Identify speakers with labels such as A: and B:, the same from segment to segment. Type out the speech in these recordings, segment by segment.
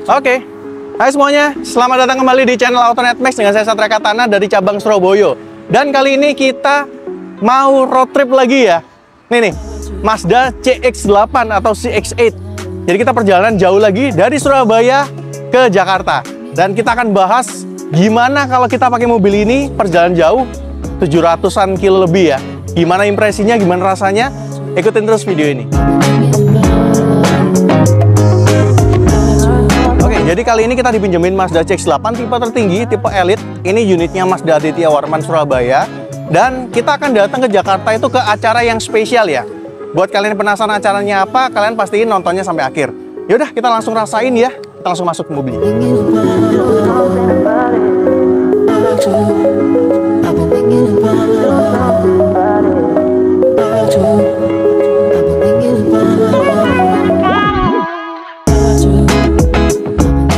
A: Oke, hai semuanya, selamat datang kembali di channel Autonet Max dengan saya Satria Katana dari cabang Surabaya. Dan kali ini kita mau road trip lagi ya. Nih, Mazda CX-8 atau CX-8. Jadi kita perjalanan jauh lagi dari Surabaya ke Jakarta. Dan kita akan bahas gimana kalau kita pakai mobil ini perjalanan jauh 700-an kilo lebih ya. Gimana impresinya, gimana rasanya? Ikutin terus video ini. Jadi kali ini kita dipinjemin Mazda CX-8 tipe tertinggi, tipe Elite. Ini unitnya Mazda Aditya Warman Surabaya. Dan kita akan datang ke Jakarta itu ke acara yang spesial ya. Buat kalian yang penasaran acaranya apa, kalian pastiin nontonnya sampai akhir. Yaudah, kita langsung rasain ya. Kita langsung masuk ke mobil.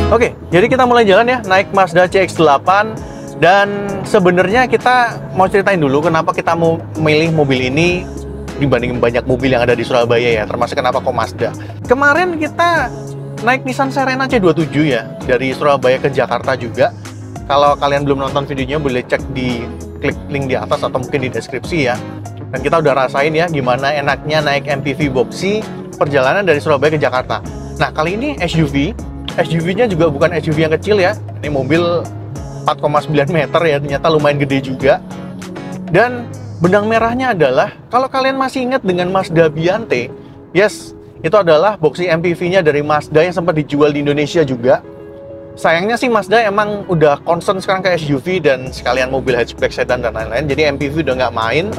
A: Oke, jadi kita mulai jalan ya, naik Mazda CX-8. Dan sebenarnya kita mau ceritain dulu kenapa kita mau milih mobil ini dibanding banyak mobil yang ada di Surabaya ya, termasuk kenapa kok Mazda. Kemarin kita naik Nissan Serena C27 ya, dari Surabaya ke Jakarta juga. Kalau kalian belum nonton videonya, boleh cek di klik link di atas atau mungkin di deskripsi ya. Dan kita udah rasain ya, gimana enaknya naik MPV boxy perjalanan dari Surabaya ke Jakarta. Nah, kali ini SUV. SUV-nya juga bukan SUV yang kecil ya. Ini mobil 4,9 meter ya, ternyata lumayan gede juga. Dan benang merahnya adalah, kalau kalian masih ingat dengan Mazda Biante, yes, itu adalah boxy MPV-nya dari Mazda yang sempat dijual di Indonesia juga. Sayangnya sih Mazda emang udah concern sekarang ke SUV dan sekalian mobil hatchback, sedan, dan lain-lain. Jadi MPV udah nggak main.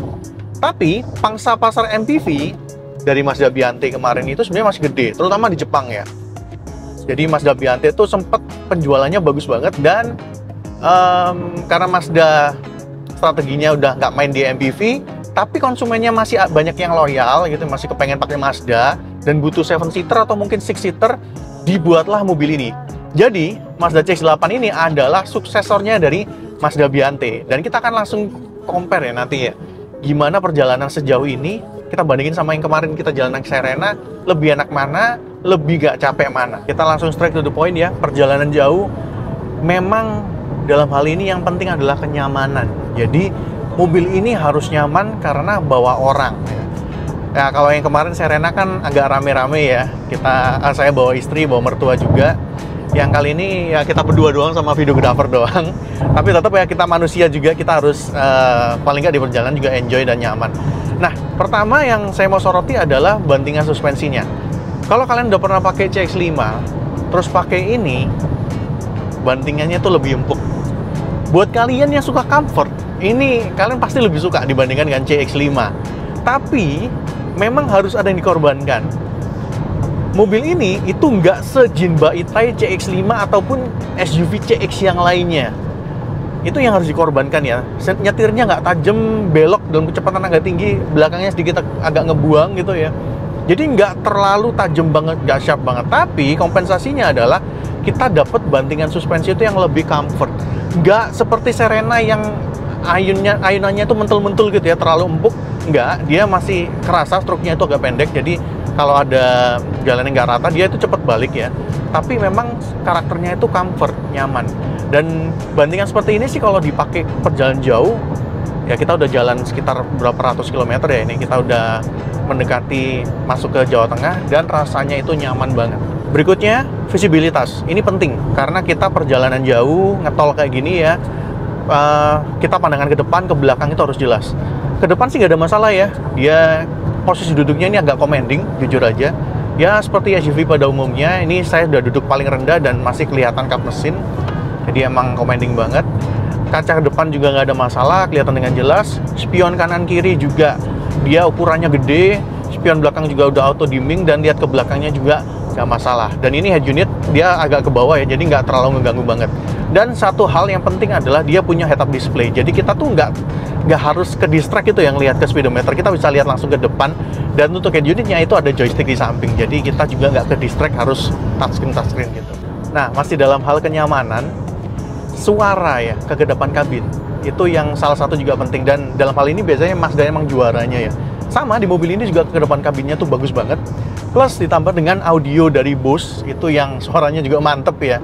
A: Tapi pangsa pasar MPV dari Mazda Biante kemarin itu sebenarnya masih gede, terutama di Jepang ya. Jadi Mazda Biante itu sempat penjualannya bagus banget. Dan karena Mazda strateginya udah nggak main di MPV, tapi konsumennya masih banyak yang loyal gitu, masih kepengen pakai Mazda dan butuh 7-seater atau mungkin 6-seater, dibuatlah mobil ini. Jadi Mazda CX-8 ini adalah suksesornya dari Mazda Biante. Dan kita akan langsung compare ya nanti ya, gimana perjalanan sejauh ini kita bandingin sama yang kemarin kita jalan naik Serena, lebih enak mana, lebih gak capek mana. Kita langsung straight to the point ya. Perjalanan jauh memang dalam hal ini yang penting adalah kenyamanan. Jadi mobil ini harus nyaman karena bawa orang ya. Kalau yang kemarin Serena kan agak rame-rame ya. Saya bawa istri, bawa mertua juga. Yang kali ini ya kita berdua doang sama videographer doang. Tapi tetap ya kita manusia juga, kita harus paling nggak di perjalanan juga enjoy dan nyaman. Nah, pertama yang saya mau soroti adalah bantingan suspensinya. Kalau kalian udah pernah pakai CX-5, terus pakai ini, bantingannya tuh lebih empuk. Buat kalian yang suka comfort, ini kalian pasti lebih suka dibandingkan dengan CX-5. Tapi, memang harus ada yang dikorbankan. Mobil ini itu nggak sejinba itai CX-5 ataupun SUV CX yang lainnya. Itu yang harus dikorbankan ya. Nyetirnya nggak tajam, belok dalam kecepatan agak tinggi, belakangnya sedikit agak ngebuang gitu ya. Jadi nggak terlalu tajam banget, nggak sharp banget. Tapi kompensasinya adalah kita dapat bantingan suspensi itu yang lebih comfort. Nggak seperti Serena yang ayunannya itu mentul-mentul gitu ya, terlalu empuk. Nggak, dia masih kerasa struknya itu agak pendek. Jadi kalau ada jalan yang nggak rata, dia itu cepat balik ya. Tapi memang karakternya itu comfort, nyaman. Dan bantingan seperti ini sih kalau dipakai perjalanan jauh, ya kita udah jalan sekitar berapa ratus kilometer ya ini. Kita udah mendekati masuk ke Jawa Tengah dan rasanya itu nyaman banget. Berikutnya, visibilitas. Ini penting karena kita perjalanan jauh, ngetol kayak gini ya, kita pandangan ke depan, ke belakang itu harus jelas. Ke depan sih nggak ada masalah ya. Dia posisi duduknya ini agak commanding, jujur aja. Ya seperti SUV pada umumnya, ini saya udah duduk paling rendah dan masih kelihatan kap mesin. Jadi emang commanding banget. Kaca depan juga nggak ada masalah, kelihatan dengan jelas. Spion kanan kiri juga dia ukurannya gede. Spion belakang juga udah auto dimming dan lihat ke belakangnya juga nggak masalah. Dan ini head unit dia agak ke bawah ya, jadi nggak terlalu ngeganggu banget. Dan satu hal yang penting adalah dia punya head-up display. Jadi kita tuh nggak harus ke distract itu yang lihat ke speedometer. Kita bisa lihat langsung ke depan. Dan untuk head unitnya itu ada joystick di samping. Jadi kita juga nggak ke distract harus touchscreen gitu. Nah, masih dalam hal kenyamanan, suara ya, kegedepan kabin itu yang salah satu juga penting. Dan dalam hal ini biasanya Mazda emang juaranya ya. Sama di mobil ini juga kegedepan kabinnya tuh bagus banget. Plus ditambah dengan audio dari Bose itu yang suaranya juga mantep ya.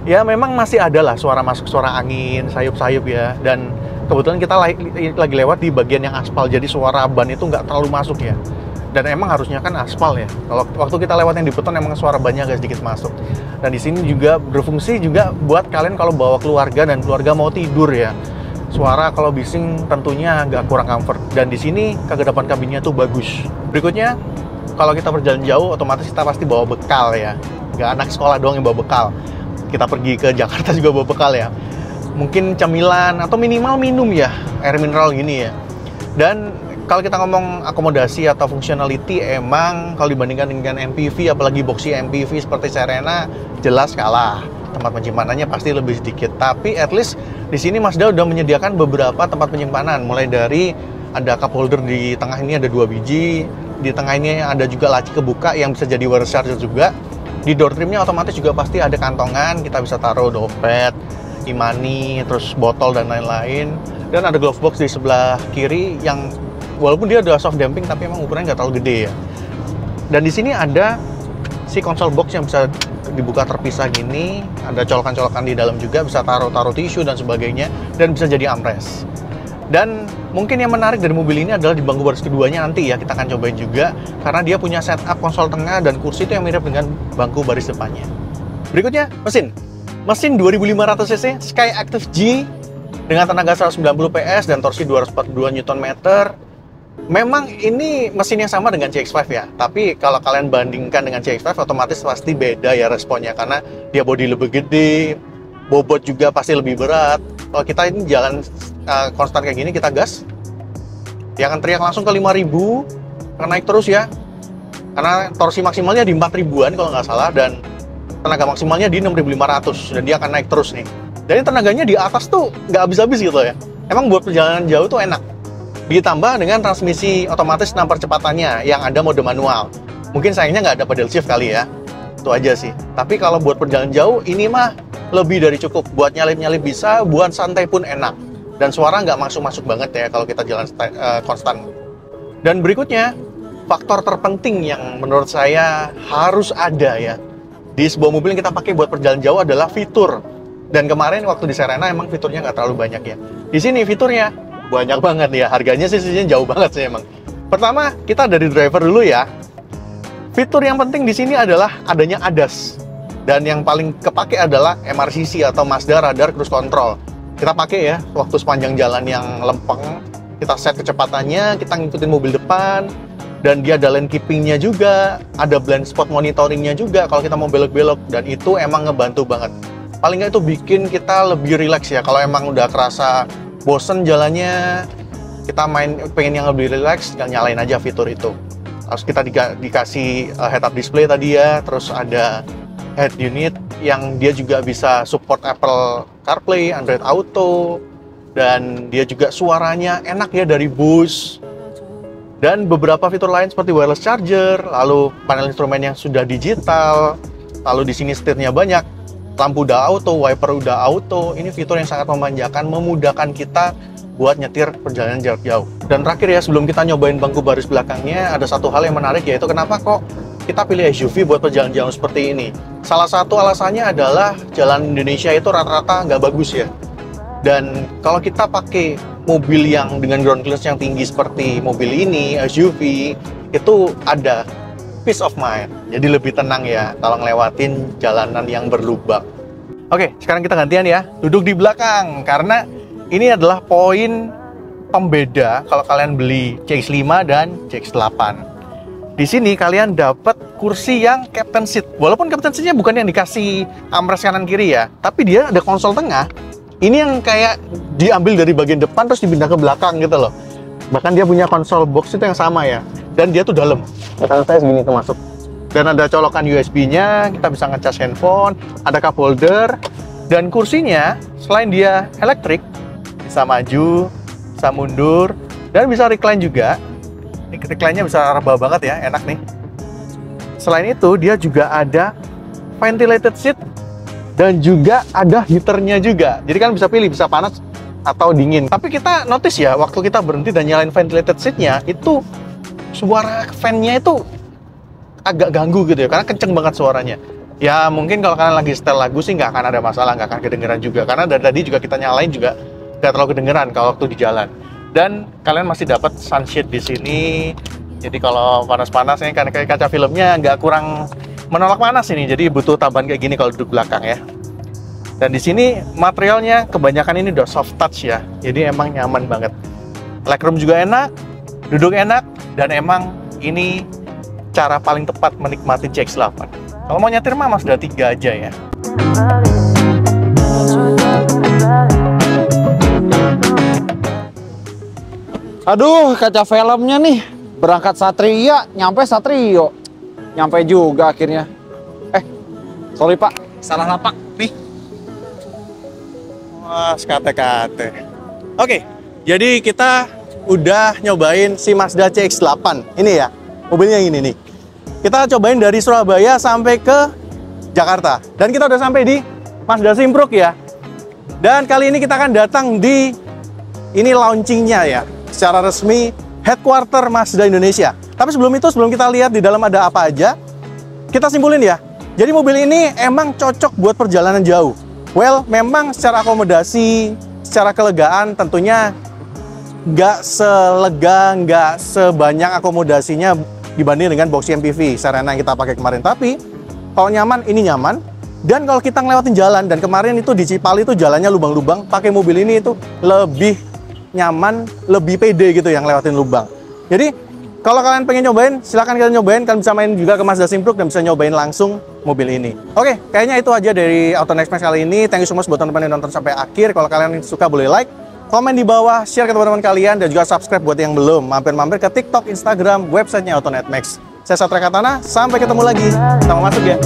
A: Ya memang masih ada lah suara masuk, suara angin, sayup-sayup ya. Dan kebetulan kita lagi lewat di bagian yang aspal, jadi suara ban itu nggak terlalu masuk ya. Dan emang harusnya kan aspal ya. Kalau waktu kita lewat yang di beton emang suara bannya agak sedikit masuk. Dan di sini juga berfungsi juga buat kalian kalau bawa keluarga dan keluarga mau tidur ya. Suara kalau bising tentunya agak kurang comfort. Dan di sini kegelapan kabinnya tuh bagus. Berikutnya, kalau kita berjalan jauh otomatis kita pasti bawa bekal ya. Nggak anak sekolah doang yang bawa bekal. Kita pergi ke Jakarta juga bawa bekal ya. Mungkin camilan atau minimal minum ya, air mineral gini ya. Dan kalau kita ngomong akomodasi atau functionality, emang kalau dibandingkan dengan MPV, apalagi boxy MPV seperti Serena, jelas kalah. Tempat penyimpanannya pasti lebih sedikit. Tapi at least di sini Mazda udah menyediakan beberapa tempat penyimpanan. Mulai dari ada cup holder di tengah ini ada 2 biji. Di tengah ini ada juga laci kebuka yang bisa jadi wireless charger juga. Di door trimnya otomatis juga pasti ada kantongan, kita bisa taruh dompet, e-money, terus botol dan lain-lain. Dan ada glove box di sebelah kiri yang walaupun dia udah soft damping tapi emang ukurannya nggak terlalu gede ya. Dan di sini ada si console box yang bisa dibuka terpisah gini, ada colokan-colokan di dalam juga, bisa taruh tisu dan sebagainya, dan bisa jadi armrest. Dan mungkin yang menarik dari mobil ini adalah di bangku baris keduanya nanti ya, kita akan cobain juga karena dia punya setup konsol tengah dan kursi itu yang mirip dengan bangku baris depannya. Berikutnya, mesin 2500cc Skyactiv G dengan tenaga 190 PS dan torsi 242 Nm. Memang ini mesin yang sama dengan CX-5 ya, tapi kalau kalian bandingkan dengan CX-5 otomatis pasti beda ya responnya karena dia bodi lebih gede, bobot juga pasti lebih berat. Kalau kita ini jalan konstan kayak gini, kita gas, dia akan teriak langsung ke 5000, akan naik terus ya. Karena torsi maksimalnya di 4000-an kalau nggak salah, dan tenaga maksimalnya di 6500, dan dia akan naik terus nih. Dan tenaganya di atas tuh nggak habis-habis gitu ya. Emang buat perjalanan jauh tuh enak. Ditambah dengan transmisi otomatis 6 percepatannya yang ada mode manual. Mungkin sayangnya nggak ada pedal shift kali ya. Itu aja sih. Tapi kalau buat perjalanan jauh, ini mah lebih dari cukup. Buat nyalip-nyalip bisa, buat santai pun enak. Dan suara nggak masuk-masuk banget ya kalau kita jalan konstan. Dan berikutnya, faktor terpenting yang menurut saya harus ada ya di sebuah mobil yang kita pakai buat perjalanan jauh adalah fitur. Dan kemarin waktu di Serena emang fiturnya nggak terlalu banyak ya. Di sini fiturnya banyak banget ya. Harganya sih jauh banget sih emang. Pertama, kita dari driver dulu ya. Fitur yang penting di sini adalah adanya ADAS. Dan yang paling kepake adalah MRCC atau Mazda Radar Cruise Control. Kita pakai ya waktu sepanjang jalan yang lempeng, kita set kecepatannya, kita ngikutin mobil depan, dan dia ada lane keepingnya juga, ada blind spot monitoringnya juga kalau kita mau belok-belok, dan itu emang ngebantu banget. Paling nggak itu bikin kita lebih rileks ya. Kalau emang udah kerasa bosen jalannya, kita pengen yang lebih rileks, nyalain aja fitur itu. Terus kita dikasih head-up display tadi ya, terus ada head unit yang dia juga bisa support Apple CarPlay, Android Auto, dan dia juga suaranya enak ya dari Bose. Dan beberapa fitur lain seperti wireless charger, lalu panel instrumen yang sudah digital, lalu di sini setirnya banyak, lampu udah auto, wiper udah auto. Ini fitur yang sangat memanjakan, memudahkan kita buat nyetir perjalanan jarak jauh. Dan terakhir ya, sebelum kita nyobain bangku baris belakangnya, ada satu hal yang menarik, yaitu kenapa kok kita pilih SUV buat perjalanan jauh seperti ini. Salah satu alasannya adalah jalan Indonesia itu rata-rata nggak bagus ya. Dan kalau kita pakai mobil yang dengan ground clearance yang tinggi seperti mobil ini, SUV, itu ada peace of mind. Jadi lebih tenang ya kalau ngelewatin jalanan yang berlubang. Oke, sekarang kita gantian ya. Duduk di belakang, karena ini adalah poin pembeda kalau kalian beli CX-5 dan CX-8. Di sini kalian dapat kursi yang captain seat. Walaupun captain seatnya bukan yang dikasih armrest kanan kiri ya, tapi dia ada konsol tengah. Ini yang kayak diambil dari bagian depan terus dipindah ke belakang gitu loh. Bahkan dia punya konsol box itu yang sama ya. Dan dia tuh dalam. Tangan saya segini termasuk. Dan ada colokan USB-nya, kita bisa ngecas handphone, ada cup holder, dan kursinya selain dia elektrik, bisa maju, bisa mundur, dan bisa recline juga. Ini recline-nya bisa rebah banget ya, enak nih. Selain itu, dia juga ada ventilated seat dan juga ada heaternya juga. Jadi kan bisa pilih, bisa panas atau dingin. Tapi kita notice ya, waktu kita berhenti dan nyalain ventilated seat-nya, itu suara fan-nya itu agak ganggu gitu ya, karena kenceng banget suaranya. Ya mungkin kalau kalian lagi setel lagu sih nggak akan ada masalah, nggak akan kedengeran juga, karena dari tadi juga kita nyalain juga nggak terlalu kedengeran kalau waktu di jalan. Dan kalian masih dapat sunshade di sini, jadi kalau panas-panas ini kan kayak kaca filmnya nggak kurang menolak panas ini, jadi butuh tambahan kayak gini kalau duduk belakang ya. Dan di sini materialnya kebanyakan ini udah soft touch ya, jadi emang nyaman banget. Legroom juga enak, duduk enak, dan emang ini cara paling tepat menikmati CX-8. Kalau mau nyetir mah Mazda 3 aja ya.
B: Aduh, kaca filmnya nih. Berangkat Satria, nyampe Satrio. Nyampe juga akhirnya. Sorry Pak, salah lapak nih.
A: Wah, kate-kate. Oke, jadi kita udah nyobain si Mazda CX-8. Ini ya, mobilnya ini nih. Kita cobain dari Surabaya sampai ke Jakarta. Dan kita udah sampai di Mazda Simpruk ya. Dan kali ini kita akan datang di ini launchingnya ya, secara resmi headquarter Mazda Indonesia. Tapi sebelum itu, sebelum kita lihat di dalam ada apa aja, kita simpulin ya. Jadi mobil ini emang cocok buat perjalanan jauh. Well, memang secara akomodasi, secara kelegaan tentunya nggak selega, nggak sebanyak akomodasinya dibanding dengan box MPV Serena yang kita pakai kemarin. Tapi kalau nyaman, ini nyaman. Dan kalau kita ngelewatin jalan, dan kemarin itu di Cipali itu jalannya lubang-lubang, pakai mobil ini itu lebih nyaman, lebih pede gitu yang lewatin lubang. Jadi kalau kalian pengen nyobain, silahkan kalian nyobain. Kalian bisa main juga ke Mazda Simpruk dan bisa nyobain langsung mobil ini. Oke, kayaknya itu aja dari Auto Next Max kali ini. Thank you so much buat teman-teman yang nonton sampai akhir. Kalau kalian suka boleh like, komen di bawah, share ke teman-teman kalian, dan juga subscribe buat yang belum. Mampir-mampir ke TikTok, Instagram, websitenya Auto Next Max. Saya Satria Katana, sampai ketemu lagi. Selamat masuk ya.